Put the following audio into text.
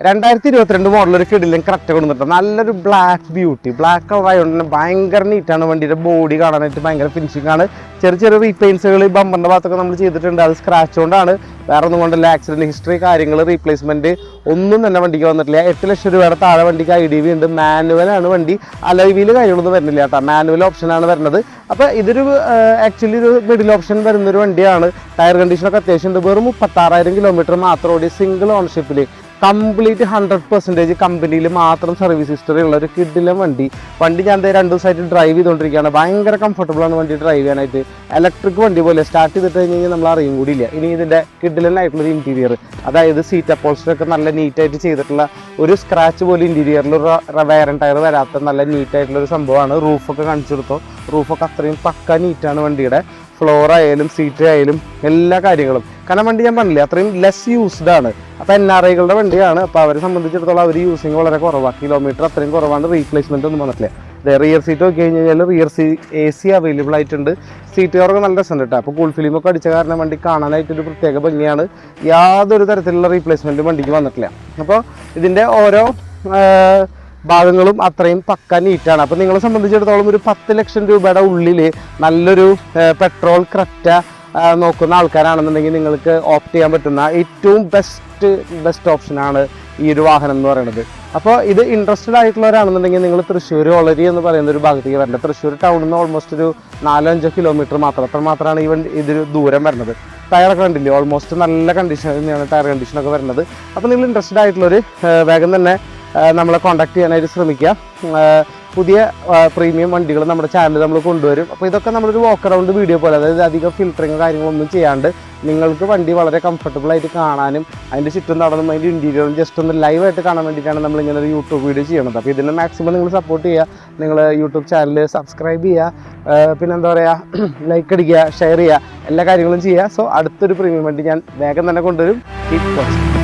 2022 model ഒരു കിടിലൻ correct കൊണ്ടുവന്നിട്ട് നല്ലൊരു ബ്ലാക്ക് ബ്യൂട്ടി. ബ്ലാക്ക് കളർ ആയതുകൊണ്ട് തന്നെ ഭയങ്കര നീറ്റാണ്. വണ്ടിയുടെ ബോഡി കാണാനായിട്ട് ഭയങ്കര ഫിനിഷിംഗ് ആണ്. ചെറിയ റീപെയിൻസുകൾ ബമ്പറിൻ്റെ ഭാഗത്തൊക്കെ നമ്മൾ ചെയ്തിട്ടുണ്ട്. അത് സ്ക്രാച്ച് കൊണ്ടാണ്, വേറെ ഒന്നും കൊണ്ടല്ല. ആക്സിഡൻറ്റ് ഹിസ്റ്ററി, കാര്യങ്ങൾ, റീപ്ലേസ്മെൻറ്റ് ഒന്നും തന്നെ വണ്ടിക്ക് വന്നിട്ടില്ല. 8 ലക്ഷം രൂപയുടെ താഴെ വണ്ടിക്ക് IDV ഉണ്ട്. മാനുവലാണ് വണ്ടി, അലോയ് വീല് കാര്യങ്ങളൊന്നും വരുന്നില്ല കേട്ടോ. മാനുവൽ ഓപ്ഷനാണ് വരുന്നത്. അപ്പോൾ ഇതൊരു ആക്ച്വലി ഒരു മിഡിൽ ഓപ്ഷൻ വരുന്നൊരു വണ്ടിയാണ്. ടയർ കണ്ടീഷനൊക്കെ അത്യാവശ്യം ഉണ്ട്. വെറും 36,000 കിലോമീറ്റർ മാത്രം ഓടി സിംഗിൾ ഓണർഷിപ്പിൽ കംപ്ലീറ്റ് 100% കമ്പനിയിൽ മാത്രം സർവീസ് ഹിസ്റ്ററി ഉള്ള ഒരു കിഡിലും വണ്ടി ഞാൻ 2 ദിവസമായിട്ട് ഡ്രൈവ് ചെയ്തുകൊണ്ടിരിക്കുകയാണ്. ഭയങ്കര കംഫർട്ടബിളാണ് വണ്ടി ഡ്രൈവ് ചെയ്യാനായിട്ട്. ഇലക്ട്രിക് വണ്ടി പോലെ സ്റ്റാർട്ട് ചെയ്തിട്ട് കഴിഞ്ഞാൽ നമ്മൾ അറിയും കൂടിയില്ല. ഇനി ഇതിൻ്റെ കിഡിലായിട്ടുള്ളൊരു ഇൻറ്റീരിയർ, അതായത് സീറ്റ് അപ്പോൾസ്റ്ററൊക്കെ നല്ല നീറ്റായിട്ട് ചെയ്തിട്ടുള്ള, ഒരു സ്ക്രാച്ച് പോലെ ഇൻറ്റീരിയറിൽ വേറെ ടയർ വരാത്ത നല്ല നീറ്റായിട്ടുള്ളൊരു സംഭവമാണ്. റൂഫൊക്കെ കാണിച്ചു കൊടുത്തോ. റൂഫൊക്കെ അത്രയും പക്ക നീറ്റാണ് വണ്ടിയുടെ. ഫ്ലോർ ആയാലും സീറ്റ് ആയാലും എല്ലാ കാര്യങ്ങളും. കാരണം വണ്ടി ഞാൻ പറഞ്ഞില്ലേ അത്രയും ലെസ് യൂസ്ഡ് ആണ്. അപ്പോൾ NRIകളുടെ വണ്ടിയാണ്. അപ്പോൾ അവരെ സംബന്ധിച്ചിടത്തോളം അവർ യൂസിങ് വളരെ കുറവാണ്. കിലോമീറ്റർ അത്രയും കുറവാണ്. റീപ്ലേസ്മെൻ്റ് ഒന്നും വന്നിട്ടില്ല. റിയർ സീറ്റ് നോക്കി കഴിഞ്ഞാൽ റിയർ AC അവൈലബിൾ ആയിട്ടുണ്ട്. സീറ്റ് കവറൊക്കെ നല്ല രസമുണ്ട് കേട്ടോ. അപ്പോൾ കൂൾ ഫിലിമൊക്കെ അടിച്ച കാരണം വണ്ടി കാണാനായിട്ടൊരു പ്രത്യേക ഭംഗിയാണ്. യാതൊരു തരത്തിലുള്ള റീപ്ലേസ്മെൻറ്റും വണ്ടിക്ക് വന്നിട്ടില്ല. അപ്പോൾ ഇതിൻ്റെ ഓരോ ഭാഗങ്ങളും അത്രയും പക്ക നീറ്റാണ്. അപ്പോൾ നിങ്ങളെ സംബന്ധിച്ചിടത്തോളം ഒരു 10 ലക്ഷം രൂപയുടെ ഉള്ളിൽ നല്ലൊരു പെട്രോൾ ക്രെറ്റ നോക്കുന്ന ആൾക്കാരാണെന്നുണ്ടെങ്കിൽ നിങ്ങൾക്ക് ഓപ്റ്റ് ചെയ്യാൻ പറ്റുന്ന ഏറ്റവും ബെസ്റ്റ് ഓപ്ഷനാണ് ഈ ഒരു വാഹനം എന്ന് പറയുന്നത്. അപ്പോൾ ഇത് ഇൻട്രസ്റ്റഡ് ആയിട്ടുള്ളവരാണെന്നുണ്ടെങ്കിൽ നിങ്ങൾ തൃശ്ശൂർ ഒളരി എന്ന് പറയുന്ന ഒരു ഭാഗത്തേക്ക് വരേണ്ടത്. തൃശ്ശൂർ ടൗണിൽ നിന്ന് ഓൾമോസ്റ്റ് ഒരു 4-5 കിലോമീറ്റർ മാത്രം, അത്ര മാത്രമാണ് ഇതൊരു ദൂരം വരുന്നത്. ടയറൊക്കെ കണ്ടില്ലേ, ഓൾമോസ്റ്റ് നല്ല കണ്ടീഷൻ തന്നെയാണ് ടയർ കണ്ടീഷനൊക്കെ വരുന്നത്. അപ്പോൾ നിങ്ങൾ ഇൻട്രസ്റ്റഡ് ആയിട്ടുള്ളവർ വേഗം തന്നെ നമ്മളെ കോൺടാക്ട് ചെയ്യാനായിട്ട് ശ്രമിക്കുക. പുതിയ പ്രീമിയം വണ്ടികൾ നമ്മുടെ ചാനലിൽ നമ്മൾ കൊണ്ടുവരും. അപ്പോൾ ഇതൊക്കെ നമ്മളൊരു വാക്ക് അറൗണ്ട് വീഡിയോ പോലെ, അതായത് അധികം ഫിൽറ്ററിങ് കാര്യങ്ങളൊന്നും ചെയ്യാണ്ട് നിങ്ങൾക്ക് വണ്ടി വളരെ കംഫർട്ടബിൾ ആയിട്ട് കാണാനും അതിൻ്റെ ചുറ്റും നടന്നും അതിൻ്റെ ഇൻറ്റീരിയറും ജസ്റ്റ് ഒന്ന് ലൈവായിട്ട് കാണാൻ വേണ്ടിയിട്ടാണ് നമ്മളിങ്ങനെ ഒരു യൂട്യൂബ് വീഡിയോ ചെയ്യണത്. അപ്പോൾ ഇതിനെ മാക്സിമം നിങ്ങൾ സപ്പോർട്ട് ചെയ്യുക. നിങ്ങൾ യൂട്യൂബ് ചാനൽ സബ്സ്ക്രൈബ് ചെയ്യുക, പിന്നെ എന്താ പറയുക, ലൈക്ക് അടിക്കുക, ഷെയർ ചെയ്യുക, എല്ലാ കാര്യങ്ങളും ചെയ്യുക. സോ അടുത്തൊരു പ്രീമിയം വണ്ടി ഞാൻ വേഗം തന്നെ കൊണ്ടുവരും. Keep watching.